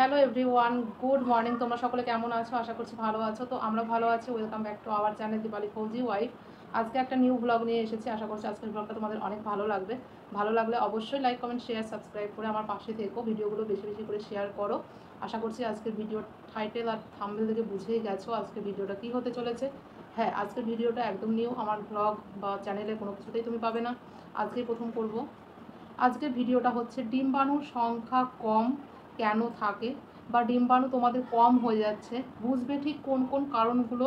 Hello everyone, good morning. তোমরা সকলে কেমন আছো? আশা করছি ভালো আছো। তো আমরা ভালো আছি। Welcome back to our channel Dipali Fauji wife. আজকে একটা নিউ ব্লগ নিয়ে এসেছি। আশা করছি আজকের ব্লগটা তোমাদের অনেক ভালো লাগবে। ভালো লাগলে অবশ্যই লাইক, কমেন্ট, শেয়ার, সাবস্ক্রাইব করে আমার পাশে থেকো। ভিডিওগুলো বেশি বেশি করে শেয়ার করো। আশা করছি আজকের ভিডিওর টাইটেল আর থাম্বনেল থেকে বুঝেই গেছো আজকের ভিডিওটা কী হতে চলেছে। হ্যাঁ, আজকের ভিডিওটা একদম নিউ। আমার ব্লগ বা চ্যানেলে কোনো কিছুতেই তুমি পাবে না, আজকেই প্রথম করব। আজকের ভিডিওটা হচ্ছে ডিম্বাণুর সংখ্যা কম কেন থাকে, বা ডিম্বাণু তোমাদের কম হয়ে যাচ্ছে বুঝবে ঠিক কোন কোন কারণগুলো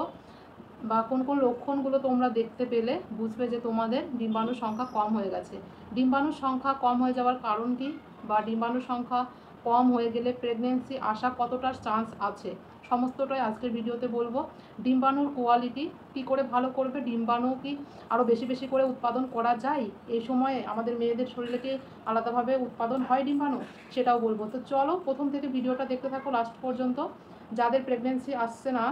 বা কোন কোন লক্ষণগুলো তোমরা দেখতে পেলে বুঝবে যে তোমাদের ডিম্বাণুর সংখ্যা কম হয়ে গেছে। ডিম্বাণুর সংখ্যা কম হয়ে যাওয়ার কারণ কী, বা ডিম্বাণুর সংখ্যা কম হয়ে গেলে প্রেগনেন্সি আসা কতটা চান্স আছে, সমস্তটাই আজকের ভিডিওতে বলবো। ডিম্বাণুর কোয়ালিটি কী করে ভালো করবে, ডিম্বাণু কি আরও বেশি বেশি করে উৎপাদন করা যায়, এই সময়ে আমাদের মেয়েদের শরীরে কি আলাদাভাবে উৎপাদন হয় ডিম্বাণু, সেটাও বলবো। তো চলো প্রথম থেকে ভিডিওটা দেখতে থাকো লাস্ট পর্যন্ত। যাদের প্রেগনেন্সি আসছে না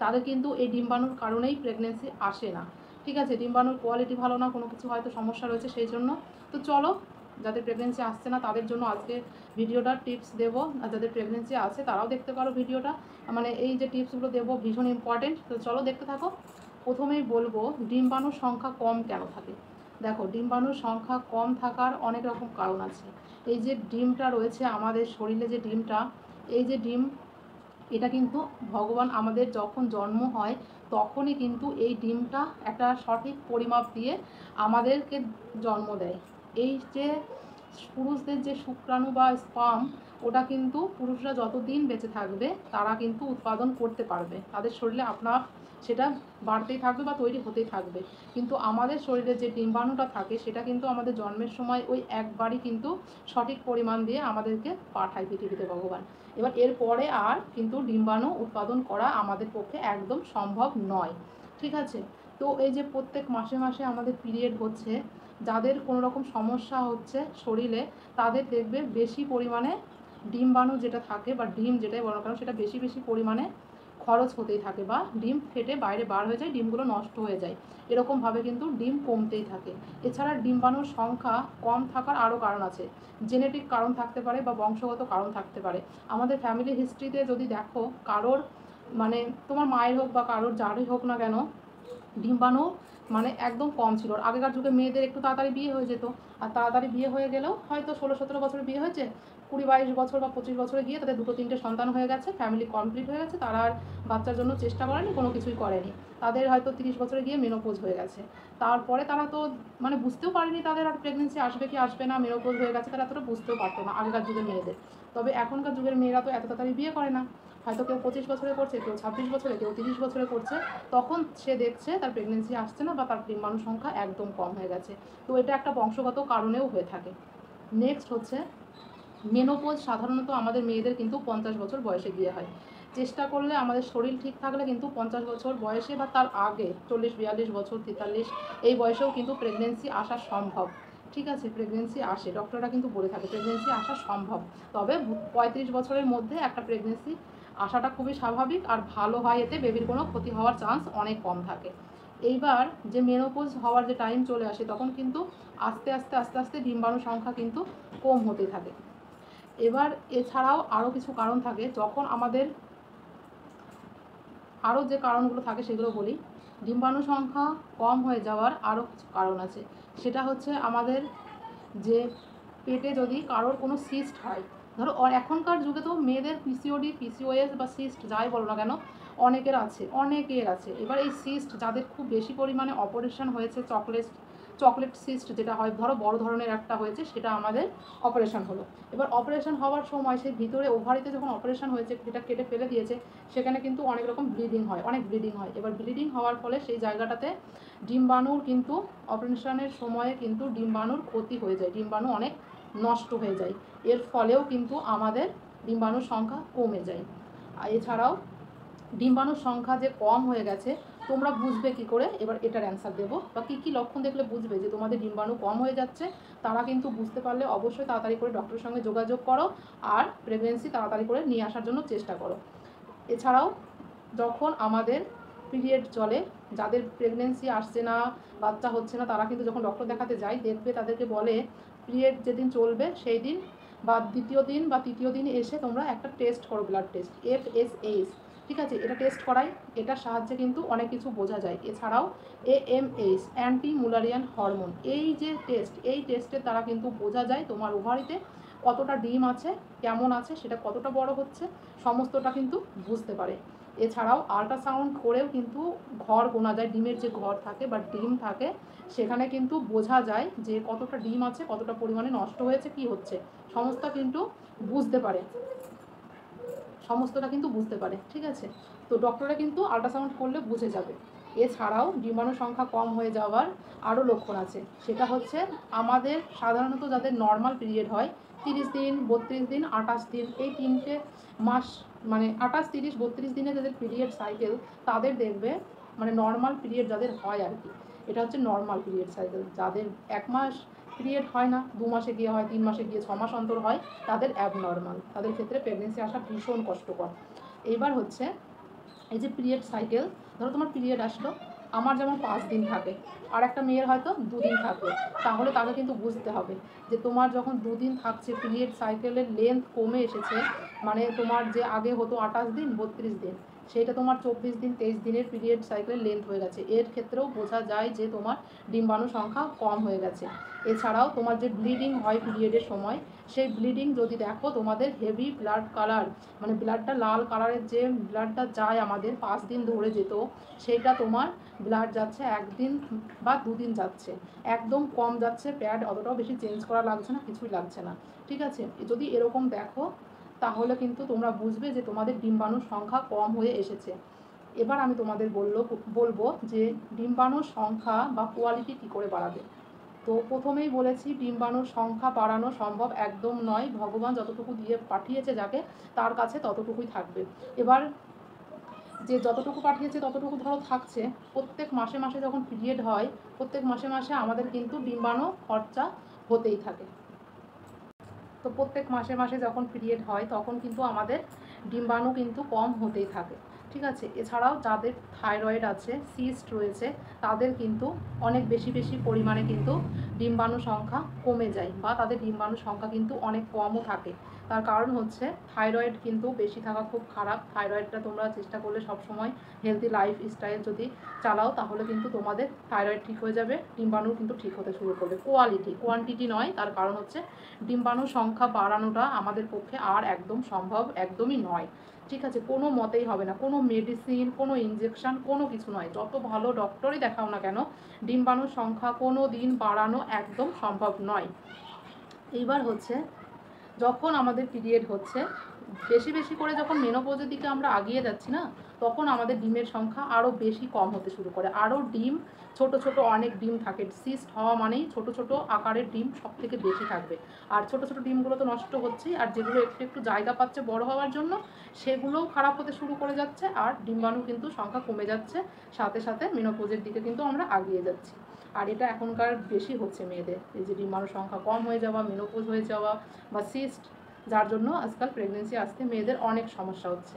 তাদের কিন্তু এই ডিম্বাণুর কারণেই প্রেগনেন্সি আসে না, ঠিক আছে? ডিম্বাণুর কোয়ালিটি ভালো না, কোনো কিছু হয়তো সমস্যা রয়েছে সেই জন্য। তো চলো, যাদের প্রেগনেন্সি আসছে না তাদের জন্য আজকে ভিডিওটা টিপস দেবো, আর যাদের প্রেগনেন্সি আছে তারাও দেখতে পারো ভিডিওটা। মানে এই যে টিপসগুলো দেবো ভীষণ ইম্পর্টেন্ট। তো চলো দেখতে থাকো। প্রথমেই বলবো ডিম্বাণুর সংখ্যা কম কেন থাকে। দেখো, ডিম্বাণুর সংখ্যা কম থাকার অনেক রকম কারণ আছে। এই যে ডিমটা রয়েছে আমাদের শরীরে, যে ডিমটা, এই যে ডিম, এটা কিন্তু ভগবান আমাদের যখন জন্ম হয় তখনই কিন্তু এই ডিমটা একটা সঠিক পরিমাপ দিয়ে আমাদেরকে জন্ম দেয়। এই যে পুরুষদের যে শুক্রাণু বা স্পার্ম, ওটা কিন্তু পুরুষরা যতদিন বেঁচে থাকবে তারা কিন্তু উৎপাদন করতে পারবে, তাদের শরীরে আপনার সেটা বাড়তেই থাকবে বা তৈরি হতেই থাকবে। কিন্তু আমাদের শরীরে যে ডিম্বাণুটা থাকে সেটা কিন্তু আমাদের জন্মের সময় ওই একবারই কিন্তু সঠিক পরিমাণ দিয়ে আমাদেরকে পাঠায় পৃথিবীতে ভগবান। এবার এরপরে আর কিন্তু ডিম্বাণু উৎপাদন করা আমাদের পক্ষে একদম সম্ভব নয়, ঠিক আছে? তো এই যে প্রত্যেক মাসে মাসে আমাদের পিরিয়ড হচ্ছে, যাদের কোনো রকম সমস্যা হচ্ছে শরীরে, তাদের দেখবে বেশি পরিমাণে ডিম্বাণু যেটা থাকে বা ডিম যেটাই বলো কেন সেটা বেশি বেশি পরিমাণে খরচ হতেই থাকে, বা ডিম ফেটে বাইরে বার হয়ে যায়, ডিমগুলো নষ্ট হয়ে যায়। এরকমভাবে কিন্তু ডিম কমতেই থাকে। এছাড়া ডিম্বাণুর সংখ্যা কম থাকার আরও কারণ আছে। জেনেটিক কারণ থাকতে পারে বা বংশগত কারণ থাকতে পারে। আমাদের ফ্যামিলি হিস্ট্রিতে যদি দেখো, কারোর মানে তোমার মায়ের হোক বা কারোর যারই হোক না কেন, ডিম্বাণু মানে একদম কম ছিল। আগেকার যুগে মেয়েদের একটু তাড়াতাড়ি বিয়ে হয়ে যেত, আর তাড়াতাড়ি বিয়ে হয়ে গেলেও হয়তো 16-17 বছরে বিয়ে হয়েছে, 20-22 বছর বা 25 বছরে গিয়ে তাদের 2-3টে সন্তান হয়ে গেছে, ফ্যামিলি কমপ্লিট হয়ে গেছে, তারা আর বাচ্চার জন্য চেষ্টা করেনি, কোনো কিছুই করেনি। তাদের হয়তো 30 বছরে গিয়ে মেনোপোজ হয়ে গেছে। তারপরে তারা তো মানে বুঝতেও পারেনি তাদের আর প্রেগনেন্সি আসবে কি আসবে না, মেনোপোজ হয়ে গেছে, তারা এতটা বুঝতেও পারতো না আগেকার যুগের মেয়েদের। তবে এখনকার যুগের মেয়েরা তো এত তাড়াতাড়ি বিয়ে করে না, হয়তো কেউ 25 বছরে করছে, কেউ 26 বছরে, কেউ 30 বছরে করছে। তখন সে দেখছে তার প্রেগনেন্সি আসছে না বা তার ডিম্বাণু সংখ্যা একদম কম হয়ে গেছে। তো এটা একটা বংশগত কারণেও হয়ে থাকে। নেক্সট হচ্ছে মেনোপোজ। সাধারণত আমাদের মেয়েদের কিন্তু 50 বছর বয়সে গিয়ে হয়। চেষ্টা করলে আমাদের শরীর ঠিক থাকলে কিন্তু 50 বছর বয়সে বা তার আগে 40-42 বছর, 43 এই বয়সেও কিন্তু প্রেগনেন্সি আসা সম্ভব, ঠিক আছে? প্রেগনেন্সি আসে, ডক্টররা কিন্তু বলে থাকে প্রেগনেন্সি আসা সম্ভব। তবে 35 বছরের মধ্যে একটা প্রেগনেন্সি আসাটা খুবই স্বাভাবিক আর ভালো হয়, এতে বেবির কোনো ক্ষতি হওয়ার চান্স অনেক কম থাকে। এইবার যে মেনোপোজ হওয়ার যে টাইম চলে আসে তখন কিন্তু আস্তে আস্তে আস্তে আস্তে ডিম্বাণু সংখ্যা কিন্তু কম হতে থাকে। এবার এছাড়াও আরও কিছু কারণ থাকে, যখন আমাদের আরও যে কারণগুলো থাকে সেগুলো বলি। ডিম্বাণু সংখ্যা কম হয়ে যাওয়ার আরও কিছু কারণ আছে। সেটা হচ্ছে আমাদের যে পেটে যদি কারোর কোনো সিস্ট হয়, ধরো এখনকার যুগে তো মেয়েদের পিসিওডি, পিসিওএস বা সিস্ট যাই বলো না কেন অনেকের আছে, অনেকের আছে। এবার এই সিস্ট যাদের খুব বেশি পরিমাণে অপারেশন হয়েছে, চকলেট সিস্ট যেটা হয়, ধরো বড় ধরনের একটা হয়েছে, সেটা আমাদের অপারেশন হলো। এবার অপারেশন হওয়ার সময় সেই ভিতরে ওভারিতে যখন অপারেশন হয়েছে, যেটা কেটে ফেলে দিয়েছে, সেখানে কিন্তু অনেক রকম ব্লিডিং হয়, অনেক ব্লিডিং হয়। এবার ব্লিডিং হওয়ার ফলে সেই জায়গাটাতে ডিম্বাণুর কিন্তু অপারেশনের সময়ে কিন্তু ডিম্বাণুর ক্ষতি হয়ে যায়, ডিম্বাণু অনেক নষ্ট হয়ে যায়। এর ফলেও কিন্তু আমাদের ডিম্বাণুর সংখ্যা কমে যায়। আর এছাড়াও ডিম্বাণুর সংখ্যা যে কম হয়ে গেছে তোমরা বুঝবে কি করে, এবার এটার অ্যান্সার দেবো। বা কী কী লক্ষণ দেখলে বুঝবে যে তোমাদের ডিম্বাণু কম হয়ে যাচ্ছে, তারা কিন্তু বুঝতে পারলে অবশ্যই তাড়াতাড়ি করে ডক্টরের সঙ্গে যোগাযোগ করো আর প্রেগনেন্সি তাড়াতাড়ি করে নিয়ে আসার জন্য চেষ্টা করো। এছাড়াও যখন আমাদের পিরিয়ড চলে, যাদের প্রেগনেন্সি আসছে না, বাচ্চা হচ্ছে না, তারা কিন্তু যখন ডক্টর দেখাতে যায় দেখবে তাদেরকে বলে পিরিয়ড যেদিন চলবে সেই দিন বা দ্বিতীয় দিন বা তৃতীয় দিন এসে তোমরা একটা টেস্ট করো, ব্লাড টেস্ট, FSH, ঠিক আছে? এটা টেস্ট করাই, এটার সাহায্যে কিন্তু অনেক কিছু বোঝা যায়। এছাড়াও AMH, অ্যান্টি মুলারিয়ান হরমোন, এই যে টেস্ট, এই টেস্টের দ্বারা কিন্তু বোঝা যায় তোমার ওভারিতে কতটা ডিম আছে, কেমন আছে, সেটা কতটা বড় হচ্ছে, সমস্তটা কিন্তু বুঝতে পারে। এছাড়াও আল্ট্রাসাউন্ড করেও কিন্তু ঘর গোনা যায়, ডিমের যে ঘর থাকে বা ডিম থাকে সেখানে কিন্তু বোঝা যায় যে কতটা ডিম আছে, কতটা পরিমাণে নষ্ট হয়েছে, কি হচ্ছে, সমস্ত কিন্তু বুঝতে পারে, সমস্তটা কিন্তু বুঝতে পারে, ঠিক আছে? তো ডক্টরে কিন্তু আল্ট্রাসাউন্ড করলে বুঝে যাবে। এছাড়াও ডিম্বাণু সংখ্যা কম হয়ে যাওয়ার আরও লক্ষণ আছে, সেটা হচ্ছে আমাদের সাধারণত যাদের নর্মাল পিরিয়ড হয় 30 দিন, 32 দিন, 28 দিন, এই 3টে মাস, মানে 28, 30, 32 দিনে যাদের পিরিয়ড সাইকেল, তাদের দেখবে, মানে নর্মাল পিরিয়ড যাদের হয় আর কি, এটা হচ্ছে নর্মাল পিরিয়ড সাইকেল। যাদের 1 মাস পিরিয়ড হয় না, 2 মাসে গিয়ে হয়, 3 মাসে গিয়ে, 6 মাস অন্তর হয়, তাদের অ্যাবনর্মাল, তাদের ক্ষেত্রে প্রেগনেন্সি আসা ভীষণ কষ্টকর। এইবার হচ্ছে এই যে পিরিয়ড সাইকেল, ধরো তোমার পিরিয়ড আসলো, আমার যেমন 5 দিন থাকে, আর একটা মেয়ের হয়তো 2 দিন থাকবে, তাহলে তাকে কিন্তু বুঝতে হবে যে তোমার যখন 2 দিন থাকছে, পিরিয়ড সাইকেলের লেন্থ কমে এসেছে, মানে তোমার যে আগে হতো 28 দিন, 32 দিন, সেটা তোমার 24 দিন, 23 দিনের পিরিয়ড সাইকেলের লেন্থ হয়ে গেছে, এর ক্ষেত্রেও বোঝা যায় যে তোমার ডিম্বাণু সংখ্যা কম হয়ে গেছে। এছাড়াও তোমার যে ব্লিডিং হয় পিরিয়ডের সময়, সেই ব্লিডিং যদি দেখো তোমাদের হেভি ব্লাড কালার, মানে ব্লাডটা লাল কালারের, যে ব্লাডটা যায় আমাদের 5 দিন ধরে যেত, সেইটা তোমার ব্লাড যাচ্ছে 1 দিন বা 2 দিন যাচ্ছে, একদম কম যাচ্ছে, প্যাড অতটাও বেশি চেঞ্জ করা লাগছে না, কিছুই লাগছে না, ঠিক আছে? যদি এরকম দেখো তাহলে কিন্তু তোমরা বুঝবে যে তোমাদের ডিম্বাণুর সংখ্যা কম হয়ে এসেছে। এবার আমি তোমাদের বলবো যে ডিম্বাণুর সংখ্যা বা কোয়ালিটি কী করে বাড়াবে। তো প্রথমেই বলেছি, ডিম্বাণুর সংখ্যা বাড়ানো সম্ভব একদম নয়, ভগবান যতটুকু দিয়ে পাঠিয়েছে যাকে, তার কাছে ততটুকুই থাকবে। এবার যে যতটুকু পাঠিয়েছে ততটুকু ধরো থাকছে, প্রত্যেক মাসে মাসে যখন পিরিয়ড হয়, প্রত্যেক মাসে মাসে আমাদের কিন্তু ডিম্বাণু খরচা হতেই থাকে। তো প্রত্যেক মাসে মাসে যখন পিরিয়ড হয় তখন কিন্তু আমাদের ডিম্বাণু কিন্তু কম হতেই থাকে, ঠিক আছে? এছাড়াও যাদের থাইরয়েড আছে, সিস্ট রয়েছে, তাদের কিন্তু অনেক বেশি বেশি পরিমাণে কিন্তু ডিম্বাণু সংখ্যা কমে যায়, বা তাদের ডিম্বাণু সংখ্যা কিন্তু অনেক কমও থাকে। তার কারণ হচ্ছে থাইরয়েড কিন্তু বেশি থাকা খুব খারাপ। থাইরয়েডটা তোমরা চেষ্টা করলে সবসময় হেলদি লাইফ স্টাইল যদি চালাও, তাহলে কিন্তু তোমাদের থাইরয়েড ঠিক হয়ে যাবে, ডিম্বাণু কিন্তু ঠিক হতে শুরু করবে। কোয়ালিটি, কোয়ান্টিটি নয়। তার কারণ হচ্ছে ডিম্বাণুর সংখ্যা বাড়ানোটা আমাদের পক্ষে আর একদম সম্ভব একদমই নয়, ঠিক আছে? কোনো মতেই হবে না, কোনো মেডিসিন, কোনো ইঞ্জেকশন, কোনো কিছু নয়, যত ভালো ডক্টরই দেখাও না কেন, ডিম্বাণুর সংখ্যা কোনো দিন বাড়ানো একদম সম্ভব নয়। এইবার হচ্ছে যখন আমাদের পিরিয়ড হচ্ছে, বেশি বেশি করে যখন মেনোপজের দিকে আমরা আগিয়ে যাচ্ছি না, তখন আমাদের ডিমের সংখ্যা আরও বেশি কম হতে শুরু করে, আরও ডিম, ছোট ছোট অনেক ডিম থাকে, সিস্ট হওয়া মানেই ছোট ছোট আকারের ডিম সব থেকে বেশি থাকবে, আর ছোট ছোট ডিমগুলো তো নষ্ট হচ্ছেই, আর যেগুলো একটু একটু জায়গা পাচ্ছে বড় হওয়ার জন্য, সেগুলোও খারাপ হতে শুরু করে যাচ্ছে, আর ডিম্বাণু কিন্তু সংখ্যা কমে যাচ্ছে, সাথে সাথে মেনোপজের দিকে কিন্তু আমরা আগিয়ে যাচ্ছি। আর এটা এখনকার বেশি হচ্ছে মেয়েদের, এই যে ডিম্বাণুর সংখ্যা কম হয়ে যাওয়া, মেনোপজ হয়ে যাওয়া বা সিস্ট, যার জন্য আজকাল প্রেগনেন্সি আসতে মেয়েদের অনেক সমস্যা হচ্ছে।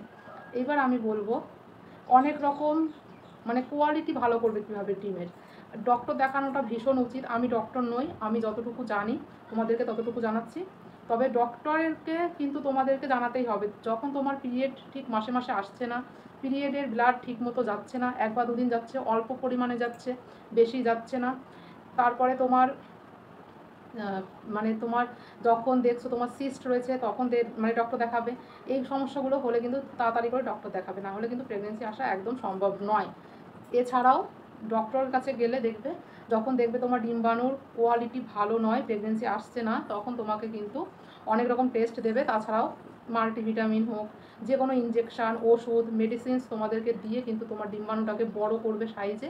এইবার আমি বলবো অনেক রকম, মানে কোয়ালিটি ভালো করবে কীভাবে ডিমের, ডক্টর দেখানোটা ভীষণ উচিত। আমি ডক্টর নই, আমি যতটুকু জানি তোমাদেরকে ততটুকু জানাচ্ছি। তবে ডক্টরকে কিন্তু তোমাদেরকে জানাতেই হবে, যখন তোমার পিরিয়ড ঠিক মাসে মাসে আসছে না, পিরিয়ডের ব্লাড ঠিক মতো যাচ্ছে না, 1 বা 2 দিন যাচ্ছে, অল্প পরিমাণে যাচ্ছে, বেশি যাচ্ছে না, তারপরে তোমার মানে তোমার যখন দেখছো তোমার সিস্ট রয়েছে, তখন মানে ডক্টর দেখাবে। এই সমস্যাগুলো হলে কিন্তু তাড়াতাড়ি করে ডক্টর দেখাবে, না হলে কিন্তু প্রেগনেন্সি আসা একদম সম্ভব নয়। এছাড়াও ডক্টরের কাছে গেলে দেখবে, যখন দেখবে তোমার ডিম্বাণুর কোয়ালিটি ভালো নয়, প্রেগনেন্সি আসছে না, তখন তোমাকে কিন্তু অনেক রকম টেস্ট দেবে। তাছাড়াও মাল্টিভিটামিন হোক, যে কোনো ইঞ্জেকশান, ওষুধ, মেডিসিনস তোমাদেরকে দিয়ে কিন্তু তোমার ডিম্বাণুটাকে বড় করবে সাইজে,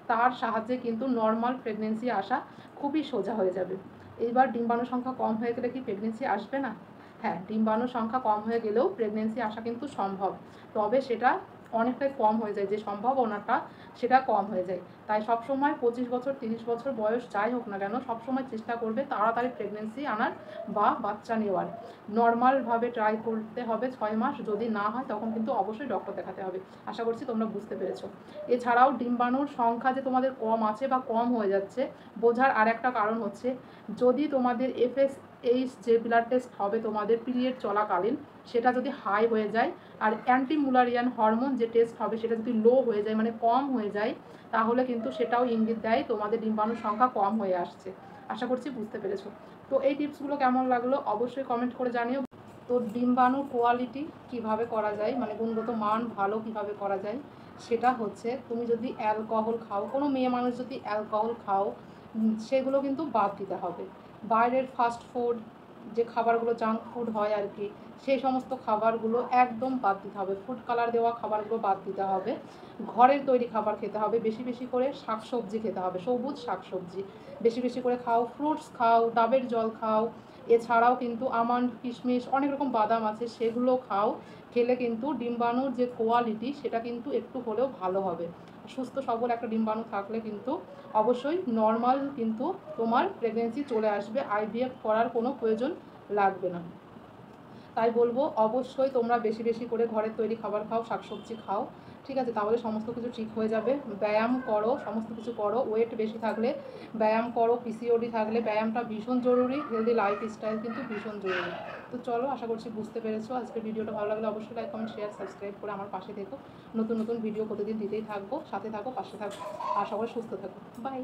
তার সাহায্যে কিন্তু নর্মাল প্রেগনেন্সি আসা খুবই সোজা হয়ে যাবে। এইবার ডিম্বাণুর সংখ্যা কম হয়ে গেলে কি প্রেগনেন্সি আসবে না? হ্যাঁ, ডিম্বাণুর সংখ্যা কম হয়ে গেলেও প্রেগনেন্সি আসা কিন্তু সম্ভব, তবে সেটা অনেকটাই কম হয়ে যায়, যে সম্ভাবনাটা সেটা কম হয়ে যায়। তাই সবসময় 25 বছর, 30 বছর বয়স যাই হোক না কেন, সবসময় চেষ্টা করবে তাড়াতাড়ি প্রেগনেন্সি আনার বা বাচ্চা নেওয়ার। নর্মালভাবে ট্রাই করতে হবে 6 মাস, যদি না হয় তখন কিন্তু অবশ্যই ডক্টর দেখাতে হবে। আশা করছি তোমরা বুঝতে পেরেছো। এছাড়াও ডিম্বাণুর সংখ্যা যে তোমাদের কম আছে বা কম হয়ে যাচ্ছে, বোঝার আর একটা কারণ হচ্ছে, যদি তোমাদের এই যে ব্লাড টেস্ট হবে তোমাদের পিরিয়ড চলাকালীন, সেটা যদি হাই হয়ে যায় আর অ্যান্টিমুলারিয়ান হরমোন যে টেস্ট হবে সেটা যদি লো হয়ে যায়, মানে কম হয়ে যায়, তাহলে কিন্তু সেটাও ইঙ্গিত দেয় তোমাদের ডিম্বাণুর সংখ্যা কম হয়ে আসছে। আশা করছি বুঝতে পেরেছো। তো এই টিপসগুলো কেমন লাগলো অবশ্যই কমেন্ট করে জানিও। তো ডিম্বাণুর কোয়ালিটি কিভাবে করা যায়, মানে গুণগত মান ভালো কিভাবে করা যায়, সেটা হচ্ছে তুমি যদি অ্যালকোহল খাও, কোনো মেয়ে মানুষ যদি অ্যালকোহল খাও, সেগুলো কিন্তু বাদ দিতে হবে। বাইরের ফাস্ট ফুড যে খাবারগুলো জাঙ্ক ফুড হয় আর কি, সেই সমস্ত খাবারগুলো একদম বাদ দিতে হবে। ফুড কালার দেওয়া খাবারগুলো বাদ দিতে হবে। ঘরের তৈরি খাবার খেতে হবে, বেশি বেশি করে শাকসবজি খেতে হবে, সবুজ শাকসবজি বেশি বেশি করে খাও, ফ্রুটস খাও, ডাবের জল খাও। এছাড়াও কিন্তু আমন্ড, কিশমিশ, অনেক রকম বাদাম আছে, সেগুলো খাও। খেলে কিন্তু ডিম্বাণুর যে কোয়ালিটি সেটা কিন্তু একটু হলেও ভালো হবে। সুস্থ সবল একটা ডিম্বাণু থাকলে কিন্তু অবশ্যই নর্মাল কিন্তু তোমার প্রেগনেন্সি চলে আসবে, আইভিএফ করার কোনো প্রয়োজন লাগবে না। তাই বলবো অবশ্যই তোমরা বেশি বেশি করে ঘরের তৈরি খাবার খাও, শাকসবজি খাও, ঠিক আছে? তাহলে সমস্ত কিছু ঠিক হয়ে যাবে। ব্যায়াম করো, সমস্ত কিছু করো। ওয়েট বেশি থাকলে ব্যায়াম করো, পিসিওডি থাকলে ব্যায়ামটা ভীষণ জরুরি, হেলদি লাইফস্টাইল কিন্তু ভীষণ জরুরি। তো চলো, আশা করছি বুঝতে পেরেছো। আজকের ভিডিওটা ভালো লাগলে অবশ্যই লাইক, কমেন্ট, শেয়ার, সাবস্ক্রাইব করে আমার পাশে থেকো। নতুন নতুন ভিডিও প্রতিদিন দিতেই থাকবো, সাথে থাকো, পাশে থাকো। আর সবাই সুস্থ থাকো। বাই।